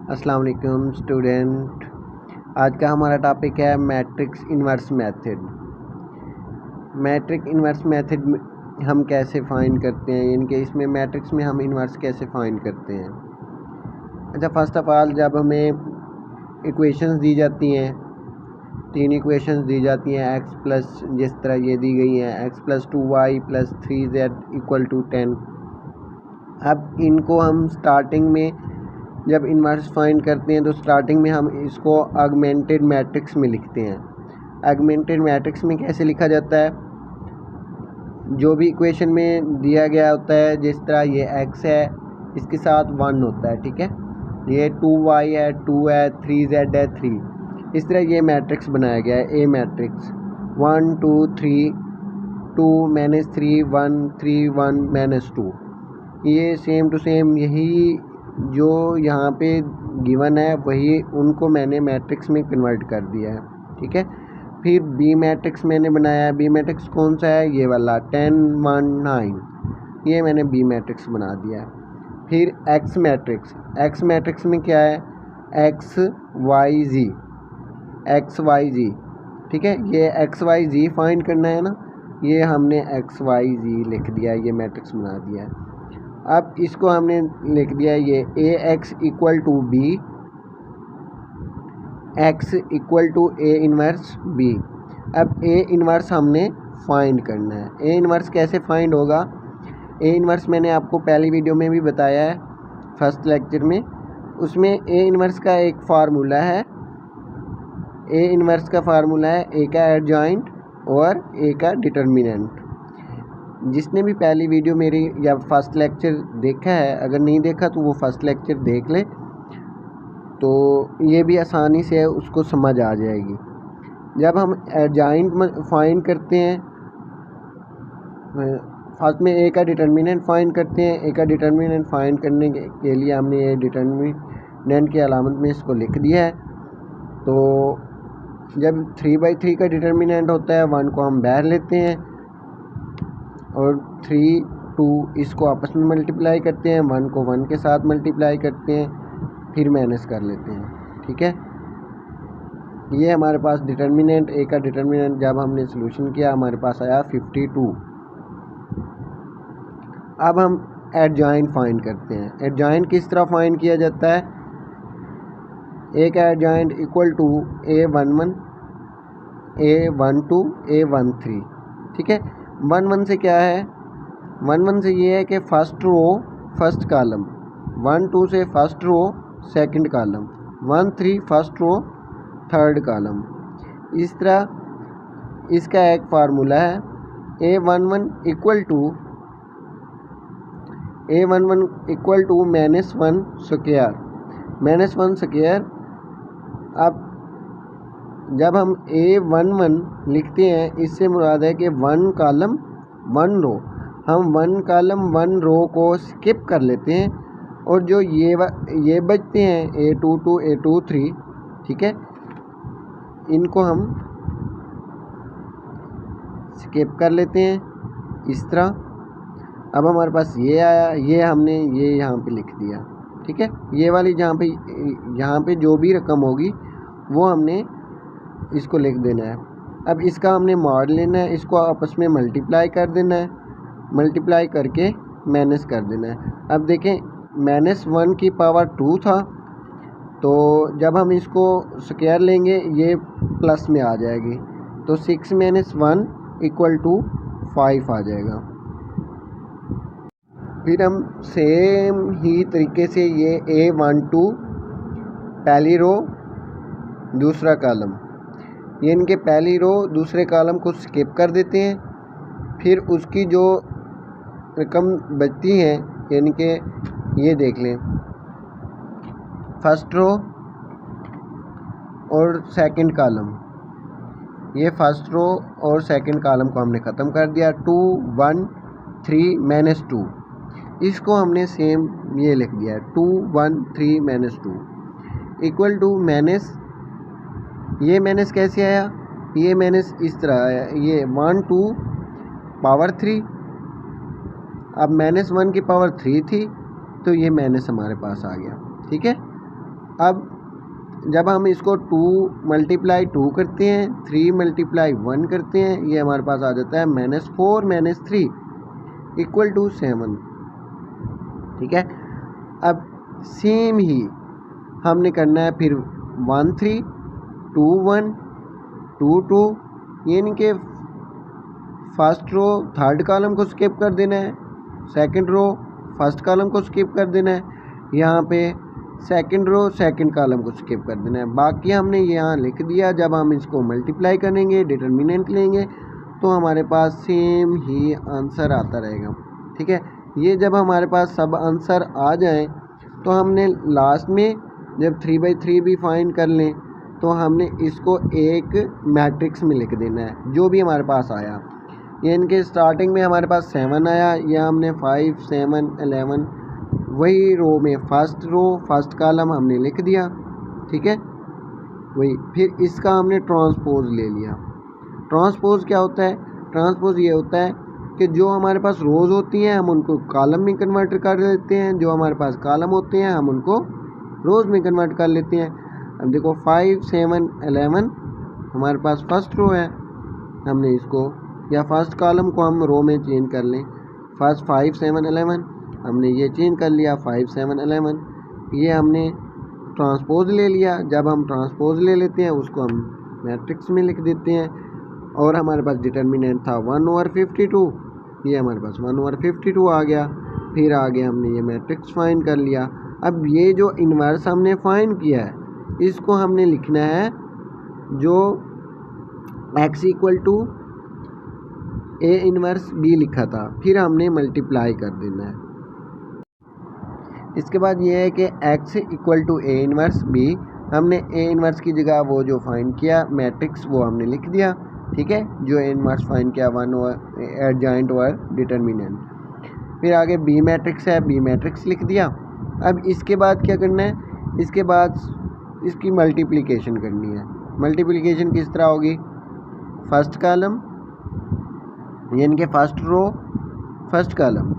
अस्सलाम वालेकुम स्टूडेंट। आज का हमारा टॉपिक है matrix inverse method. Matrix inverse method हम कैसे फाइंड करते हैं, यानी कि इसमें मैट्रिक्स में हम इन्वर्स कैसे फाइंड करते हैं। अच्छा, फर्स्ट ऑफ ऑल जब हमें इक्वेशंस दी जाती हैं, 3 इक्वेशंस दी जाती हैं x प्लस, जिस तरह ये दी गई हैं x plus 2y plus 3z equal to 10। अब इनको हम स्टार्टिंग में जब इन्वर्स फाइंड करते हैं तो स्टार्टिंग में हम इसको ऑगमेंटेड मैट्रिक्स में लिखते हैं। ऑगमेंटेड मैट्रिक्स में कैसे लिखा जाता है, जो भी इक्वेशन में दिया गया होता है, जिस तरह ये x है इसके साथ 1 होता है, ठीक है, ये 2y है 2 है 3z है 3। इस तरह ये मैट्रिक्स बनाया गया है, ए मैट्रिक्स 1 2 3 2 -3 1 3 1 -2। ये सेम टू सेम यही जो यहाँ पे गिवन है वही उनको मैंने मैट्रिक्स में कन्वर्ट कर दिया है, ठीक है। फिर बी मैट्रिक्स मैंने बनाया है। बी मैट्रिक्स कौन सा है, ये वाला 10 1 9, ये मैंने बी मैट्रिक्स बना दिया है। फिर एक्स मैट्रिक्स, एक्स मैट्रिक्स में क्या है, एक्स वाई जी, ठीक है, ये एक्स वाई जी फाइंड करना है ना, ये हमने एक्स वाई जी लिख दिया है, ये मैट्रिक्स बना दिया है। अब इसको हमने लिख दिया है ये A X equal to B, X equal to A inverse B. अब ए इन्वर्स हमने फाइंड करना है। ए इन्वर्स कैसे फाइंड होगा, ए इन्वर्स मैंने आपको पहली वीडियो में भी बताया है, फर्स्ट लेक्चर में। उसमें ए इन्वर्स का एक फार्मूला है, ए इन्वर्स का फार्मूला है ए का एडजॉइंट और ए का डिटर्मिनेंट। जिसने भी पहली वीडियो मेरी या फर्स्ट लेक्चर देखा है, अगर नहीं देखा तो वो फर्स्ट लेक्चर देख ले, तो ये भी आसानी से उसको समझ आ जाएगी। जब हम एडजॉइंट फाइंड करते हैं, फर्स्ट में ए का डिटर्मिनेंट फाइंड करते हैं। ए का डिटर्मिनेंट फाइंड करने के लिए हमने ये डिटर्मिनेंट की अलामत में इसको लिख दिया है। तो जब 3/3 का डिटर्मिनेंट होता है, 1 को हम बाहर लेते हैं और 3 2 इसको आपस में मल्टीप्लाई करते हैं, 1 को 1 के साथ मल्टीप्लाई करते हैं, फिर माइनस कर लेते हैं, ठीक है। ये हमारे पास डिटर्मिनेंट, ए का डिटर्मिनेंट जब हमने सॉल्यूशन किया हमारे पास आया 52। अब हम एडजॉइंट फाइंड करते हैं। एडजॉइंट किस तरह फाइंड किया जाता है, ए का adjoint equal to A11 A12 A13, ठीक है। 1 1 से क्या है, 1 1 से ये है कि फर्स्ट रो फर्स्ट कॉलम, 1 2 से first row second column, 1 3 first row third column. इस तरह इसका एक फार्मूला है A11 equal to -1 square, -1 square. अब जब हम A11 लिखते हैं, इससे मुराद है कि 1 कॉलम 1 रो, हम 1 कॉलम 1 रो को स्किप कर लेते हैं और जो ये बचते हैं A22 A23, ठीक है, इनको हम स्किप कर लेते हैं इस तरह। अब हमारे पास ये आया, ये हमने ये यहाँ पे लिख दिया, ठीक है। ये वाली यहाँ पे जो भी रकम होगी वो हमने इसको लिख देना है। अब इसका हमने मॉड लेना है, इसको आपस में मल्टीप्लाई कर देना है, मल्टीप्लाई करके माइनस कर देना है। अब देखें -1 की पावर 2 था, तो जब हम इसको स्क्वायर लेंगे ये प्लस में आ जाएगी, तो 6 - 1 इक्वल टू 5 आ जाएगा। फिर हम सेम ही तरीके से ये A12 पहली रो दूसरा कॉलम, ये इनके पहली रो दूसरे कॉलम को स्किप कर देते हैं, फिर उसकी जो रकम बचती है, यानी कि ये देख लें, फर्स्ट रो और सेकंड कॉलम, ये फर्स्ट रो और सेकंड कॉलम को हमने ख़त्म कर दिया, 2 1 3 -2, इसको हमने सेम ये लिख दिया है 2 1 3 -2 इक्वल टू माइनस, ये माइनस कैसे आया, ये माइनस इस तरह आया, ये 1 2 पावर 3, अब -1 की पावर 3 थी तो ये माइनस हमारे पास आ गया, ठीक है। अब जब हम इसको 2 मल्टीप्लाई 2 करते हैं, 3 मल्टीप्लाई 1 करते हैं, ये हमारे पास आ जाता है -4 - 3 = 7। ठीक है। अब सेम ही हमने करना है फिर 1 3 2 1 2 2, यानी कि फर्स्ट रो थर्ड कॉलम को स्किप कर देना है, सेकंड रो फर्स्ट कॉलम को स्किप कर देना है, यहाँ पे सेकंड रो सेकंड कॉलम को स्किप कर देना है। बाकी हमने यहाँ लिख दिया। जब हम इसको मल्टीप्लाई करेंगे, डिटर्मिनेंट लेंगे, तो हमारे पास सेम ही आंसर आता रहेगा। ठीक है। ये जब हमारे पास सब आंसर आ जाएं, तो हमने लास्ट में जब 3/3 भी फाइंड कर लें, तो हमने इसको एक मैट्रिक्स में लिख देना है जो भी हमारे पास आया। ये इनके स्टार्टिंग में हमारे पास 7 आया, या हमने 5 7 11 वही रो में फर्स्ट रो फर्स्ट कॉलम हमने लिख दिया। ठीक है। वही फिर इसका हमने ट्रांसपोज ले लिया। ट्रांसपोज क्या होता है? ट्रांसपोज ये होता है कि जो हमारे पास रोज़ होती हैं हम उनको कॉलम में कन्वर्ट कर लेते हैं, जो हमारे पास कॉलम होते हैं हम उनको रोज़ में कन्वर्ट कर लेते हैं। अब देखो 5 7 11 हमारे पास फर्स्ट रो है, हमने इसको या फर्स्ट कॉलम को हम रो में चेंज कर लें। फर्स्ट 5 7 11 हमने ये चेंज कर लिया 5 7 11, ये हमने ट्रांसपोज ले लिया। जब हम ट्रांसपोज ले लेते हैं उसको हम मैट्रिक्स में लिख देते हैं, और हमारे पास डिटर्मिनेंट था 1/52, ये हमारे पास 1/52 आ गया। फिर आगे हमने ये मैट्रिक्स फाइंड कर लिया। अब ये जो इन्वर्स हमने फाइंड किया है, इसको हमने लिखना है जो x = A इन्वर्स B लिखा था, फिर हमने मल्टीप्लाई कर देना है। इसके बाद ये है कि x = A इन्वर्स B, हमने A इन्वर्स की जगह वो जो फाइंड किया मैट्रिक्स वो हमने लिख दिया। ठीक है। जो A इन्वर्स फाइंड किया 1 एडजॉइंट और डिटर्मिनेंट। फिर आगे B मैट्रिक्स है, B मैट्रिक्स लिख दिया। अब इसके बाद क्या करना है? इसके बाद इसकी मल्टीप्लिकेशन करनी है। मल्टीप्लिकेशन किस तरह होगी? फर्स्ट कॉलम यानी कि फर्स्ट रो फर्स्ट कॉलम,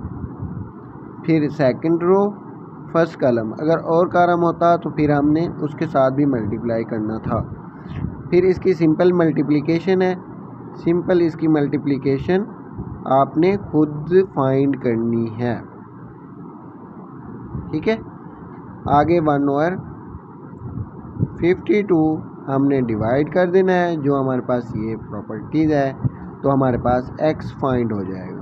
फिर सेकंड रो फर्स्ट कॉलम, अगर और कॉलम होता तो फिर हमने उसके साथ भी मल्टीप्लाई करना था। फिर इसकी सिंपल मल्टीप्लिकेशन है, सिंपल इसकी मल्टीप्लिकेशन आपने खुद फाइंड करनी है। ठीक है। आगे 1/52 हमने डिवाइड कर देना है, जो हमारे पास ये प्रॉपर्टीज़ है, तो हमारे पास x फाइंड हो जाएगा।